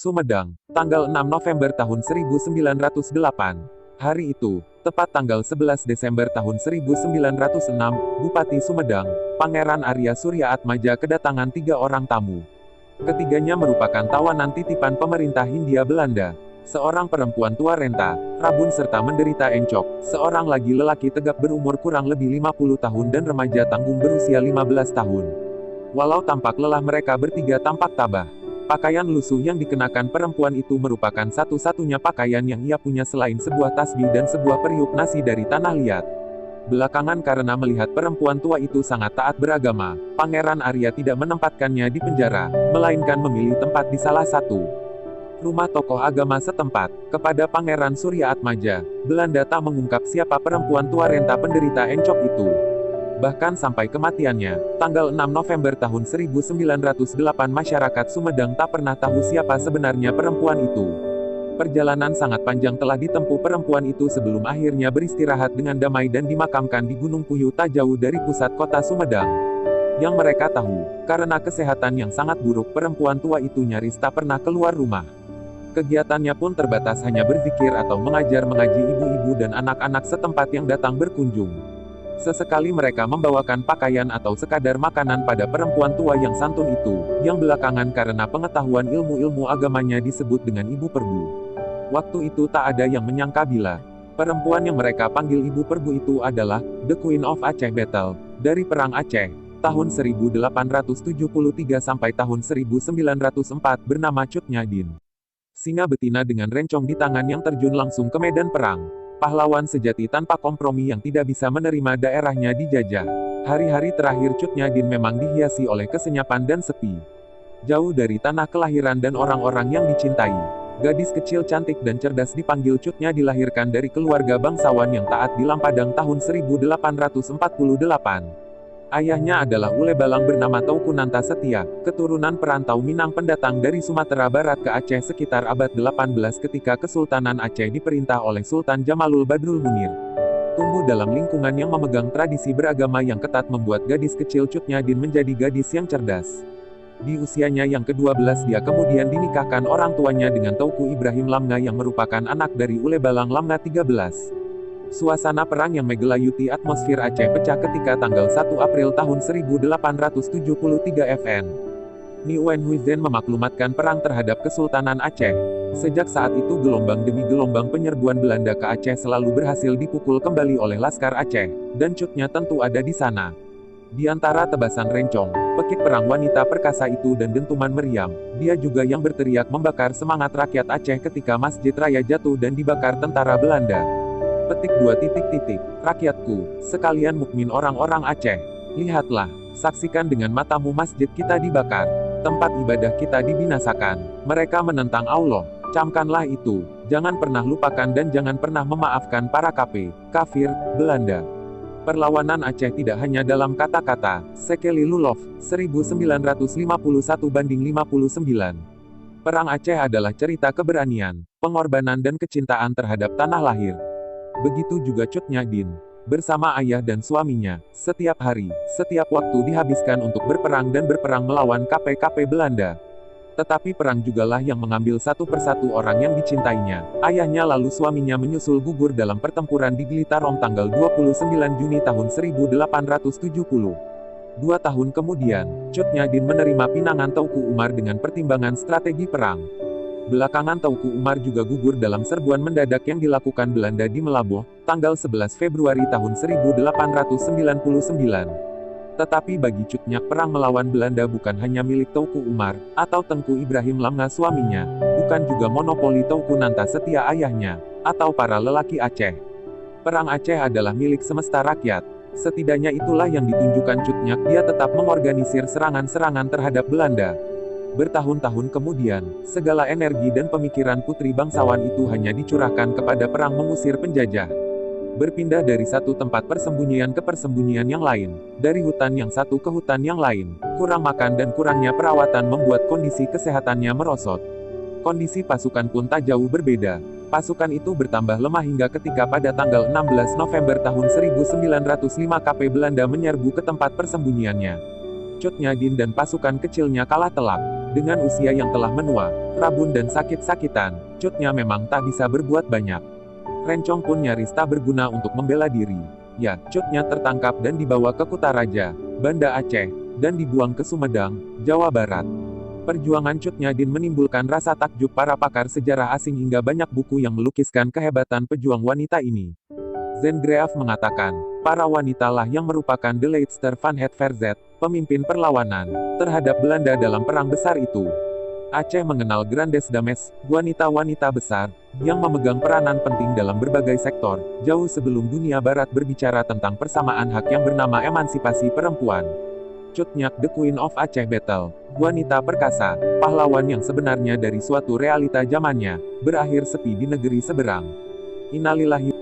Sumedang, tanggal 6 November tahun 1908. Hari itu, tepat tanggal 11 Desember tahun 1906, Bupati Sumedang, Pangeran Arya Surya Atmaja kedatangan 3 orang tamu. Ketiganya merupakan tawanan titipan pemerintah Hindia Belanda. Seorang perempuan tua renta, rabun serta menderita encok, seorang lagi lelaki tegap berumur kurang lebih 50 tahun dan remaja tanggung berusia 15 tahun. Walau tampak lelah, mereka bertiga tampak tabah. Pakaian lusuh yang dikenakan perempuan itu merupakan satu-satunya pakaian yang ia punya selain sebuah tasbih dan sebuah periuk nasi dari tanah liat. Belakangan karena melihat perempuan tua itu sangat taat beragama, Pangeran Arya tidak menempatkannya di penjara, melainkan memilih tempat di salah satu rumah tokoh agama setempat. Kepada Pangeran Surya Atmaja, Belanda tak mengungkap siapa perempuan tua renta penderita encok itu. Bahkan sampai kematiannya, tanggal 6 November tahun 1908, masyarakat Sumedang tak pernah tahu siapa sebenarnya perempuan itu. Perjalanan sangat panjang telah ditempuh perempuan itu sebelum akhirnya beristirahat dengan damai dan dimakamkan di Gunung Puyuh tak jauh dari pusat kota Sumedang. Yang mereka tahu, karena kesehatan yang sangat buruk, perempuan tua itu nyaris tak pernah keluar rumah. Kegiatannya pun terbatas hanya berzikir atau mengajar mengaji ibu-ibu dan anak-anak setempat yang datang berkunjung. Sesekali mereka membawakan pakaian atau sekadar makanan pada perempuan tua yang santun itu, yang belakangan karena pengetahuan ilmu-ilmu agamanya disebut dengan Ibu Perbu. Waktu itu tak ada yang menyangka bila perempuan yang mereka panggil Ibu Perbu itu adalah The Queen of Aceh Battle, dari Perang Aceh, tahun 1873 sampai tahun 1904, bernama Cut Nyadin. Singa betina dengan rencong di tangan yang terjun langsung ke medan perang. Pahlawan sejati tanpa kompromi yang tidak bisa menerima daerahnya dijajah. Hari-hari terakhir Cut Nyadin memang dihiasi oleh kesenyapan dan sepi. Jauh dari tanah kelahiran dan orang-orang yang dicintai, gadis kecil cantik dan cerdas dipanggil Cutnya dilahirkan dari keluarga bangsawan yang taat di Lampadang tahun 1848. Ayahnya adalah Ule Balang bernama Tauku Nanta Setia, keturunan perantau Minang pendatang dari Sumatera Barat ke Aceh sekitar abad 18 ketika Kesultanan Aceh diperintah oleh Sultan Jamalul Badrul Munir. Tumbuh dalam lingkungan yang memegang tradisi beragama yang ketat membuat gadis kecil Cut Nyadin menjadi gadis yang cerdas. Di usianya yang ke-12 dia kemudian dinikahkan orang tuanya dengan Tauku Ibrahim Lamnga yang merupakan anak dari Ule Balang Lamnga 13. Suasana perang yang megelayuti atmosfer Aceh pecah ketika tanggal 1 April tahun 1873 FN. Nguyen Huizen memaklumatkan perang terhadap Kesultanan Aceh. Sejak saat itu gelombang demi gelombang penyerbuan Belanda ke Aceh selalu berhasil dipukul kembali oleh Laskar Aceh, dan Cutnya tentu ada di sana. Di antara tebasan rencong, pekik perang wanita perkasa itu dan dentuman meriam, dia juga yang berteriak membakar semangat rakyat Aceh ketika Masjid Raya jatuh dan dibakar tentara Belanda. Petik 2. Rakyatku, sekalian mukmin orang-orang Aceh. Lihatlah, saksikan dengan matamu masjid kita dibakar. Tempat ibadah kita dibinasakan. Mereka menentang Allah. Camkanlah itu. Jangan pernah lupakan dan jangan pernah memaafkan para kafir, Belanda. Perlawanan Aceh tidak hanya dalam kata-kata. Sekeli Lulov, 1951-59. Perang Aceh adalah cerita keberanian, pengorbanan dan kecintaan terhadap tanah lahir. Begitu juga Cut Nyadin. Bersama ayah dan suaminya, setiap hari, setiap waktu dihabiskan untuk berperang dan berperang melawan KP Belanda. Tetapi perang jugalah yang mengambil satu persatu orang yang dicintainya. Ayahnya lalu suaminya menyusul gugur dalam pertempuran di Gelitarom tanggal 29 Juni tahun 1870. 2 tahun kemudian, Cut Nyadin menerima pinangan Tauku Umar dengan pertimbangan strategi perang. Belakangan Tauku Umar juga gugur dalam serbuan mendadak yang dilakukan Belanda di Melaboh, tanggal 11 Februari tahun 1899. Tetapi bagi Cutnya, perang melawan Belanda bukan hanya milik Tauku Umar, atau Tengku Ibrahim Lamnga suaminya, bukan juga monopoli Tauku Nanta Setia ayahnya, atau para lelaki Aceh. Perang Aceh adalah milik semesta rakyat. Setidaknya itulah yang ditunjukkan Cutnya, dia tetap mengorganisir serangan-serangan terhadap Belanda. Bertahun-tahun kemudian, segala energi dan pemikiran putri bangsawan itu hanya dicurahkan kepada perang mengusir penjajah. Berpindah dari satu tempat persembunyian ke persembunyian yang lain, dari hutan yang satu ke hutan yang lain, kurang makan dan kurangnya perawatan membuat kondisi kesehatannya merosot. Kondisi pasukan pun tak jauh berbeda. Pasukan itu bertambah lemah hingga ketika pada tanggal 16 November tahun 1905 KP Belanda menyerbu ke tempat persembunyiannya. Cut Nyadin dan pasukan kecilnya kalah telak. Dengan usia yang telah menua, rabun dan sakit-sakitan, Cutnya memang tak bisa berbuat banyak. Rencong pun nyaris tak berguna untuk membela diri. Ya, Cutnya tertangkap dan dibawa ke Kutaraja, Banda Aceh, dan dibuang ke Sumedang, Jawa Barat. Perjuangan Cut Nyahdin menimbulkan rasa takjub para pakar sejarah asing hingga banyak buku yang melukiskan kehebatan pejuang wanita ini. Zenggraaf mengatakan, para wanitalah yang merupakan de Leidster van het Verzet, pemimpin perlawanan, terhadap Belanda dalam perang besar itu. Aceh mengenal Grandes Dames, wanita-wanita besar, yang memegang peranan penting dalam berbagai sektor, jauh sebelum dunia barat berbicara tentang persamaan hak yang bernama emansipasi perempuan. Cut Nyak the Queen of Aceh Battle, wanita perkasa, pahlawan yang sebenarnya dari suatu realita zamannya, berakhir sepi di negeri seberang. Innalillahi